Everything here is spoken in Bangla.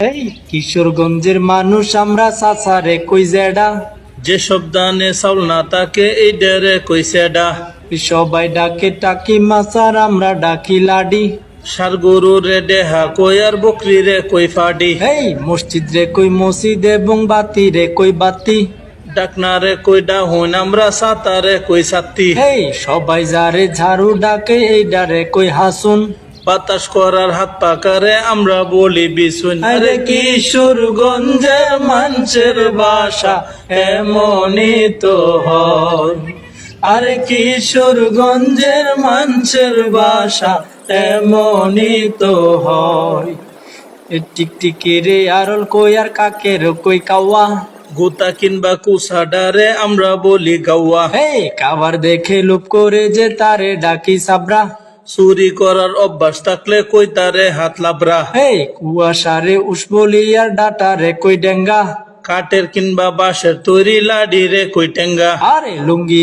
এই কিশোরগঞ্জের মানুষ আমরা চাচারে কই জেডা, যেসব দানে চাউল না তাকে এই ডেরে কইছেডা। সবাই ডাকে টাকি মাচার আমরা ডাকি লাডি। সার গরু রে ডেহা কই আর বকরি রে কই ফাডি। এই মসজিদ রে কই মসজিদ এবং বাতি রে কই বাতি। ডাকনা রে কই ডাহুন আমরা সাতারে কই সাত্তি। এই সবাই যারে ঝাড়ু ডাকে এই ডারে কই হাসুন। বাতাস করার হাত পাকারে আমরা বলি বিশুন। আরে কিশোরগঞ্জে মানুষের বাসা এমনই তো হয়। আরে কিশোরগঞ্জের মানুষের বাসা এমনই তো হয়। টিকটিকি রে আরল কই আর কাকের কই কাওয়া। গুতা কিংবা কুসাডারে আমরা বলি গাওয়া। এই কাবার দেখে লুপ করে যে তারে ডাকি সাবরা। চুরি করার অভ্যাস থাকলে কই তারে হাত লাবরা। এই কুয়াশারে উসবলি আর ডাটারে কই ডেঙ্গা। কাঠের কিংবা বাঁশের তৈরি লাডি রে কই টেঙ্গা। আরে লুঙ্গি